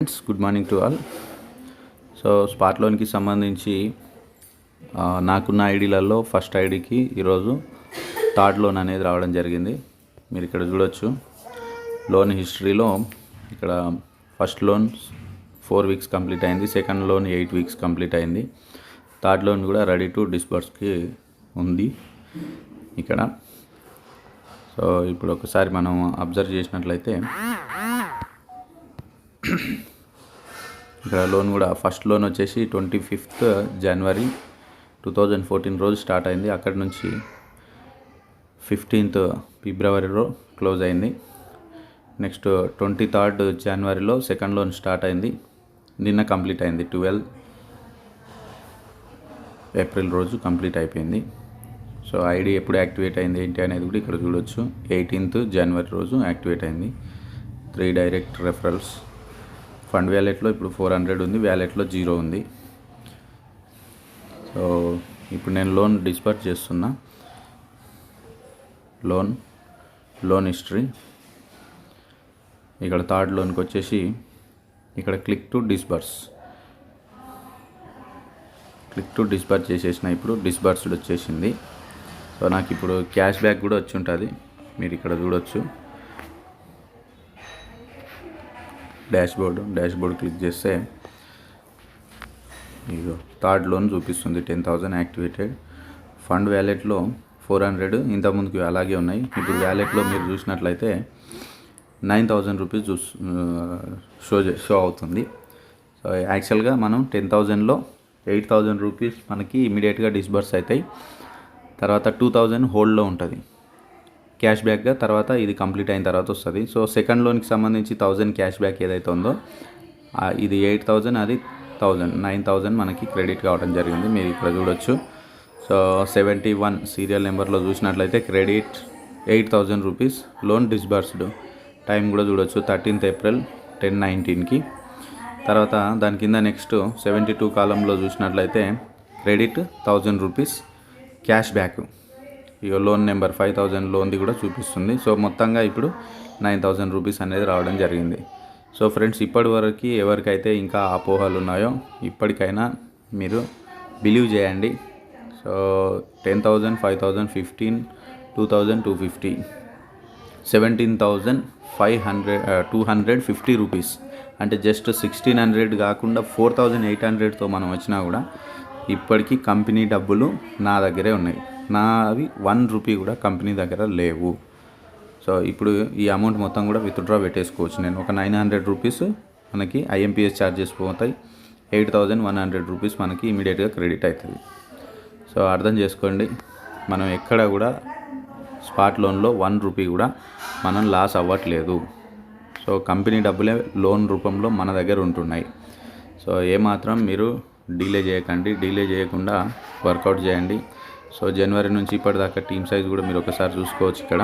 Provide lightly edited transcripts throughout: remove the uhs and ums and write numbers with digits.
Good morning to all. So spot లోన్కి సంబంధించి నాకున్న ఐడీలలో ఫస్ట్ ఐడీకి ఈరోజు థర్డ్ లోన్ అనేది రావడం జరిగింది. మీరు ఇక్కడ చూడొచ్చు లోన్ హిస్టరీలో ఇక్కడ ఫస్ట్ లోన్ 4 వీక్స్ కంప్లీట్ అయింది, సెకండ్ లోన్ 8 వీక్స్ కంప్లీట్ అయింది, థర్డ్ లోన్ కూడా రెడీ టు డిస్బర్స్కి ఉంది ఇక్కడ. సో ఇప్పుడు ఒకసారి మనం అబ్జర్వ్ చేసినట్లయితే ఇక్కడ లోన్ కూడా ఫస్ట్ లోన్ వచ్చేసి 25th జనవరి 2014 రోజు స్టార్ట్ అయింది. అక్కడి నుంచి 15th ఫిబ్రవరిలో క్లోజ్ అయింది. నెక్స్ట్ 23rd జనవరిలో సెకండ్ లోన్ స్టార్ట్ అయింది, నిన్న కంప్లీట్ అయింది. 12 ఏప్రిల్ రోజు కంప్లీట్ అయిపోయింది. సో ఐడి ఎప్పుడు యాక్టివేట్ అయింది ఏంటి అనేది కూడా ఇక్కడ చూడొచ్చు. 18th జనవరి రోజు యాక్టివేట్ అయింది. 3 డైరెక్ట్ రెఫరల్స్. ఫండ్ వ్యాలెట్లో ఇప్పుడు 400 ఉంది, వ్యాలెట్లో 0 ఉంది. సో ఇప్పుడు నేను లోన్ డిస్బర్స్ చేస్తున్నా. లోన్ హిస్టరీ ఇక్కడ థర్డ్ లోన్కి వచ్చేసి ఇక్కడ క్లిక్ టు డిస్బర్స్ చేసేసిన. ఇప్పుడు డిస్బర్స్డ్ వచ్చేసింది. సో నాకు ఇప్పుడు క్యాష్ బ్యాక్ కూడా వచ్చి ఉంటుంది, మీరు ఇక్కడ చూడొచ్చు. డాష్బోర్డ్ క్లిక్ చేస్తే ఇదో థర్డ్ లోన్ చూపిస్తుంది. 10,000 యాక్టివేటెడ్. ఫండ్ వ్యాలెట్లో 400 ఇంతకుముందుకు అలాగే ఉన్నాయి. ఇప్పుడు వ్యాలెట్లో మీరు చూసినట్లయితే 9,000 రూపీస్ షో అవుతుంది. సో యాక్చువల్గా మనం 10,000లో 8,000 రూపీస్ మనకి ఇమీడియట్గా డిస్బర్స్ అవుతాయి. తర్వాత 2,000 హోల్డ్లో ఉంటుంది క్యాష్ బ్యాక్గా, తర్వాత ఇది కంప్లీట్ అయిన తర్వాత వస్తుంది. సో సెకండ్ లోన్కి సంబంధించి 1,000 క్యాష్ బ్యాక్ ఏదైతే ఉందో ఇది 8,000, అది 1,000, 9,000 మనకి క్రెడిట్ కావడం జరిగింది. మీరు ఇక్కడ చూడొచ్చు. సో 71 సీరియల్ నెంబర్లో చూసినట్లయితే credit 8,000 rupees. Loan disbursed time కూడా చూడొచ్చు, 13th ఏప్రిల్ 10:19కి. తర్వాత దాని కింద నెక్స్ట్ 72 కాలంలో చూసినట్లయితే క్రెడిట్ 1,000 రూపీస్ క్యాష్ బ్యాక్. ఇక లోన్ నెంబర్ 5,000 లోన్ది కూడా చూపిస్తుంది. సో మొత్తంగా ఇప్పుడు 9,000 రూపీస్ అనేది రావడం జరిగింది. సో ఫ్రెండ్స్, ఇప్పటి వరకు ఎవరికైతే ఇంకా అపోహలు ఉన్నాయో ఇప్పటికైనా మీరు బిలీవ్ చేయండి. సో 10,000, 5,000, 15, 2,250, 17,250 రూపీస్ అంటే జస్ట్ 1,600 కాకుండా 4,800తో మనం వచ్చినా కూడా ఇప్పటికీ కంపెనీ డబ్బులు నా దగ్గరే ఉన్నాయి. నావి 1 రూపీ కూడా కంపెనీ దగ్గర లేవు. సో ఇప్పుడు ఈ అమౌంట్ మొత్తం కూడా విత్డ్రా పెట్టేసుకోవచ్చు. నేను ఒక 900 రూపీస్ మనకి ఐఎంపిఎస్ ఛార్జెస్ పోతాయి, 8,100 రూపీస్ మనకి ఇమీడియట్గా క్రెడిట్ అవుతుంది. సో అర్థం చేసుకోండి, మనం ఎక్కడ కూడా స్పాట్ లోన్లో 1 రూపీ కూడా మనం లాస్ అవ్వట్లేదు. సో కంపెనీ డబ్బులే లోన్ రూపంలో మన దగ్గర ఉంటున్నాయి. సో ఏమాత్రం మీరు డీలే చేయకండి, డీలే చేయకుండా వర్కౌట్ చేయండి. సో జనవరి నుంచి ఇప్పటిదాకా టీమ్ సైజ్ కూడా మీరు ఒకసారి చూసుకోవచ్చు ఇక్కడ.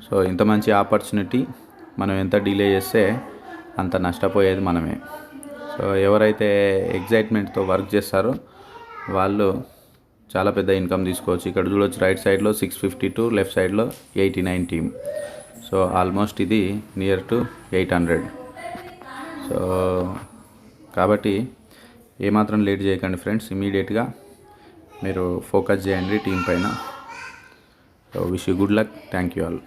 సో ఇంత మంచి ఆపర్చునిటీ మనం ఎంత డీలే చేస్తే అంత నష్టపోయేది మనమే. సో ఎవరైతే ఎగ్జైట్మెంట్తో వర్క్ చేస్తారో వాళ్ళు చాలా పెద్ద ఇన్కమ్ తీసుకోవచ్చు. ఇక్కడ చూడవచ్చు, రైట్ సైడ్లో 652, లెఫ్ట్ సైడ్లో 89 టీమ్. సో ఆల్మోస్ట్ ఇది నియర్ టు 800. సో కాబట్టి ఏమాత్రం లేట్ చేయకండి ఫ్రెండ్స్, ఇమీడియట్గా మీరు ఫోకస్ చేయండి టీం పైన. So wish you good luck. Thank you all.